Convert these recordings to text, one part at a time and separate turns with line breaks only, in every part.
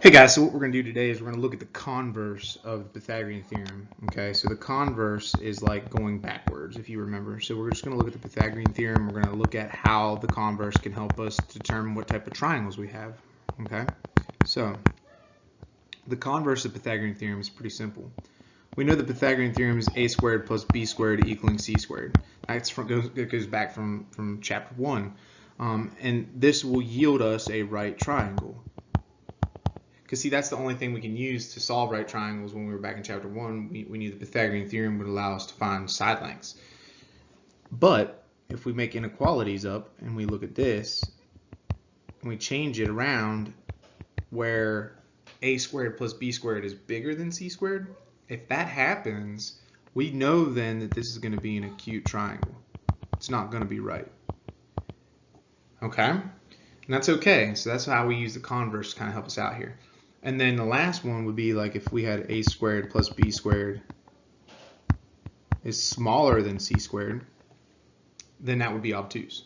Hey guys, so what we're going to do today is we're going to look at the converse of the Pythagorean theorem. Okay, so the converse is like going backwards, if you remember. So we're just going to look at the Pythagorean theorem. We're going to look at how the converse can help us determine what type of triangles we have. Okay, so the converse of the Pythagorean theorem is pretty simple. We know the Pythagorean theorem is a squared plus b squared equaling c squared. It goes back from chapter 1. And this will yield us a right triangle. Because see, that's the only thing we can use to solve right triangles. When we were back in chapter 1, we knew the Pythagorean theorem would allow us to find side lengths. But if we make inequalities up and we look at this, and we change it around where a squared plus b squared is bigger than c squared, if that happens, we know then that this is going to be an acute triangle. It's not going to be right. Okay? And that's okay. So that's how we use the converse to kind of help us out here. And then the last one would be like if we had a squared plus b squared is smaller than c squared, then that would be obtuse.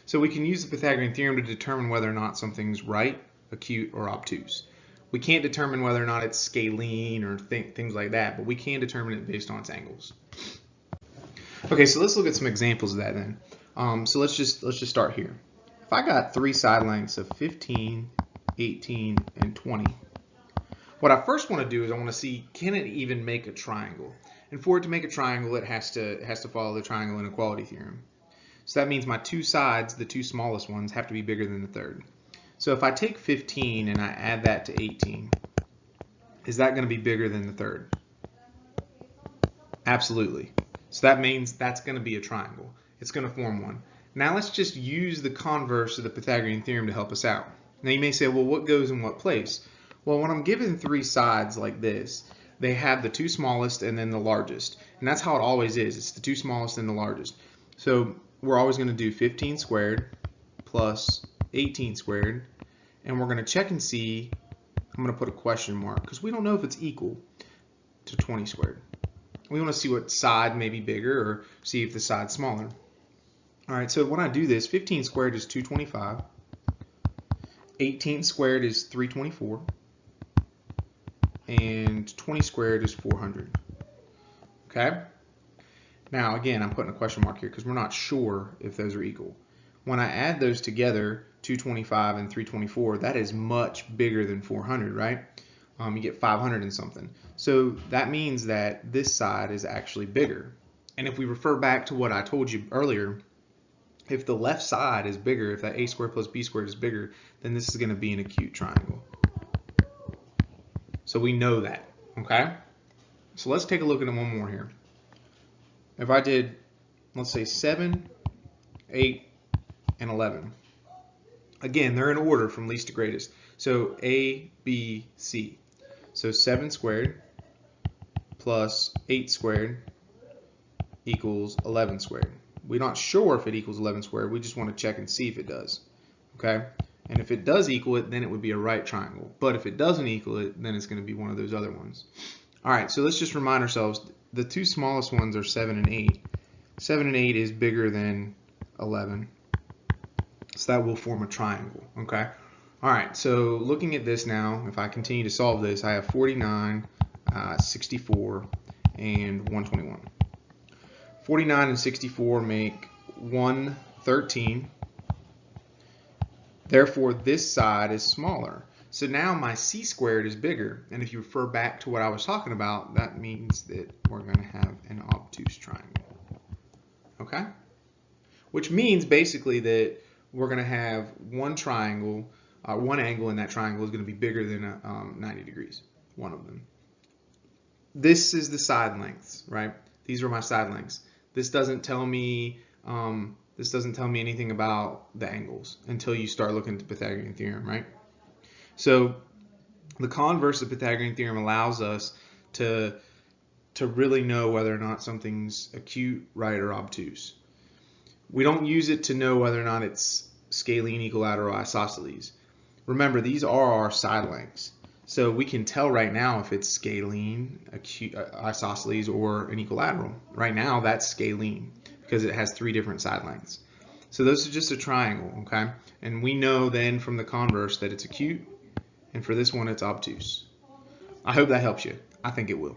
So we can use the Pythagorean theorem to determine whether or not something's right, acute, or obtuse. We can't determine whether or not it's scalene or things like that, but we can determine it based on its angles. Okay, so let's look at some examples of that then. So let's just start here. If I got three side lengths of 15, 18, and 20, what I first want to do is I want to see, can it even make a triangle? And for it to make a triangle, it has to follow the triangle inequality theorem. So that means my two sides, the two smallest ones, have to be bigger than the third. So if I take 15 and I add that to 18, is that going to be bigger than the third? Absolutely. So that means that's going to be a triangle. It's going to form one. Now let's just use the converse of the Pythagorean theorem to help us out. Now you may say, well, what goes in what place? Well, when I'm given three sides like this, they have the two smallest and then the largest. And that's how it always is. It's the two smallest and the largest. So we're always going to do 15 squared plus 18 squared. And we're going to check and see, I'm going to put a question mark because we don't know if it's equal to 20 squared. We want to see what side may be bigger or see if the side's smaller. All right, so when I do this, 15 squared is 225, 18 squared is 324, and 20 squared is 400. Okay? Now, again, I'm putting a question mark here because we're not sure if those are equal. When I add those together, 225 and 324, that is much bigger than 400, right? You get 500 and something. So that means that this side is actually bigger. And if we refer back to what I told you earlier, if the left side is bigger, if that a squared plus b squared is bigger, then this is going to be an acute triangle. So we know that, okay? So let's take a look at it one more here. If I did, let's say 7, 8, and 11. Again, they're in order from least to greatest. So A, B, C. So 7 squared plus 8 squared equals 11 squared. We're not sure if it equals 11 squared. We just want to check and see if it does. Okay? And if it does equal it, then it would be a right triangle. But if it doesn't equal it, then it's going to be one of those other ones. All right, so let's just remind ourselves, the two smallest ones are 7 and 8. 7 and 8 is bigger than 11. So that will form a triangle. Okay? All right, so looking at this now, if I continue to solve this, I have 49, 64, and 121. 49 and 64 make 113. Therefore, this side is smaller. So now my c squared is bigger. And if you refer back to what I was talking about, that means that we're going to have an obtuse triangle. Okay? Which means basically that we're going to have one triangle, one angle in that triangle is going to be bigger than 90 degrees, one of them. This is the side lengths, right? These are my side lengths. This doesn't tell me anything about the angles until you start looking at the Pythagorean theorem, right? So the converse of the Pythagorean theorem allows us to really know whether or not something's acute, right, or obtuse. We don't use it to know whether or not it's scalene, equilateral, isosceles. Remember, these are our side lengths. So we can tell right now if it's scalene, isosceles, or an equilateral. Right now, that's scalene because it has three different side lengths. So this is just a triangle, okay? And we know then from the converse that it's acute, and for this one it's obtuse. I hope that helps you. I think it will.